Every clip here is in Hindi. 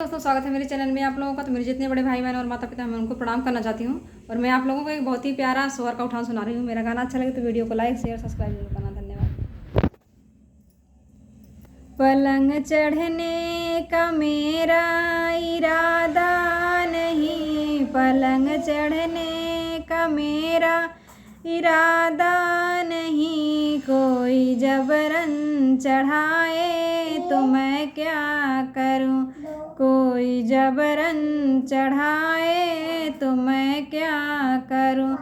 दोस्तों, स्वागत है मेरे चैनल में आप लोगों का। तो मेरे जितने बड़े भाई बहन और माता पिता हैं मैं उनको प्रणाम करना चाहती हूँ। और मैं आप लोगों को एक बहुत ही प्यारा स्वर का उठान सुना रही हूँ। मेरा गाना अच्छा लगे तो वीडियो को लाइक शेयर सब्सक्राइब जरूर करना। धन्यवाद। पलंग चढ़ने का मेरा इरादा नहीं, पलंग चढ़ने का मेरा इरादा नहीं, कोई जबरन चढ़ाए तो मैं क्या करूं, कोई जबरन चढ़ाए तो मैं क्या करूं।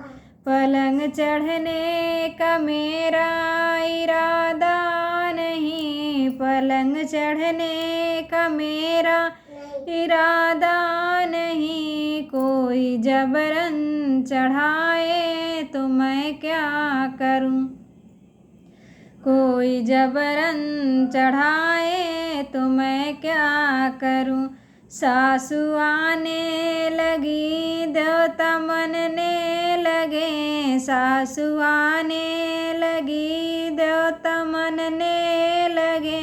पलंग चढ़ने का मेरा इरादा नहीं, पलंग चढ़ने का मेरा इरादा नहीं, कोई जबरन चढ़ाए तो मैं क्या करूं, कोई जबरन चढ़ाए तो मैं क्या करूं। सासु आने लगी देवता मनने लगे, सासु आने लगी देवता मनने लगे,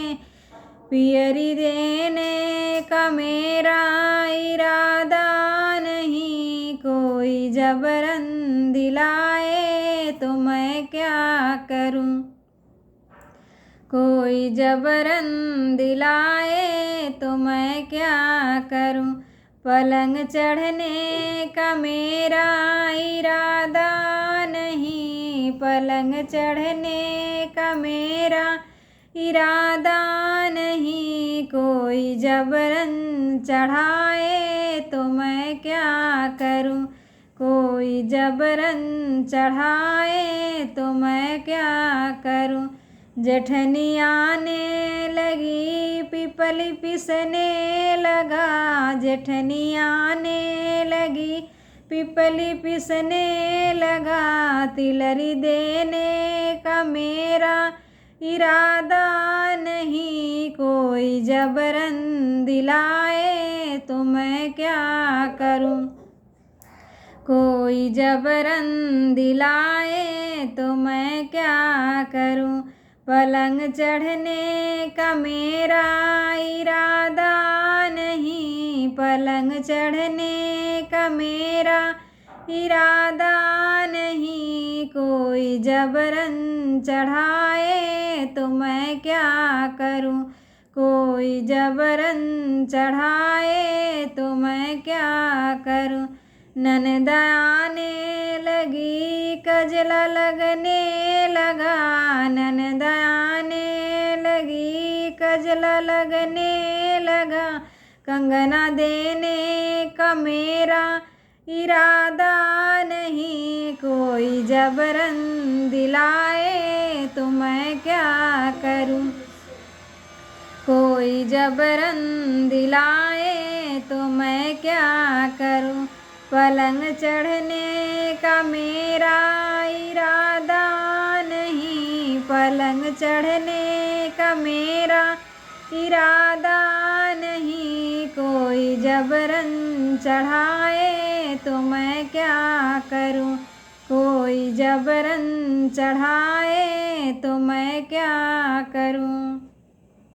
पियरी देने का मेरा इरादा नहीं, कोई जबरन दिलाए तो मैं क्या करूं, कोई जबरन दिलाए तो मैं क्या करूं। पलंग चढ़ने का मेरा इरादा नहीं, पलंग चढ़ने का मेरा इरादा नहीं, कोई जबरन चढ़ाए तो मैं क्या करूं, कोई जबरन चढ़ाए तो मैं क्या करूं। जेठनी आने लगी पीपली पिसने लगा, जेठनी आने लगी पीपली पिसने लगा, तिलरी देने का मेरा इरादा नहीं, कोई जबरन दिलाए तो मैं क्या करूं, कोई जबरन दिलाए तो मैं क्या करूं। पलंग चढ़ने का मेरा इरादा नहीं, पलंग चढ़ने का मेरा इरादा नहीं, कोई जबरन चढ़ाए तो मैं क्या करूं, कोई जबरन चढ़ाए तो मैं क्या करूं। ननद आने लगी कजला लगने लगा, ननद आने लगी कजला लगने लगा, कंगना देने का मेरा इरादा नहीं, कोई जबरन दिलाए तो मैं क्या करूं, कोई जबरन दिलाए तो मैं क्या करूं। पलंग चढ़ने का मेरा इरादा नहीं, पलंग चढ़ने का मेरा इरादा नहीं, कोई जबरन चढ़ाए तो मैं क्या करूं, कोई जबरन चढ़ाए तो मैं क्या करूं।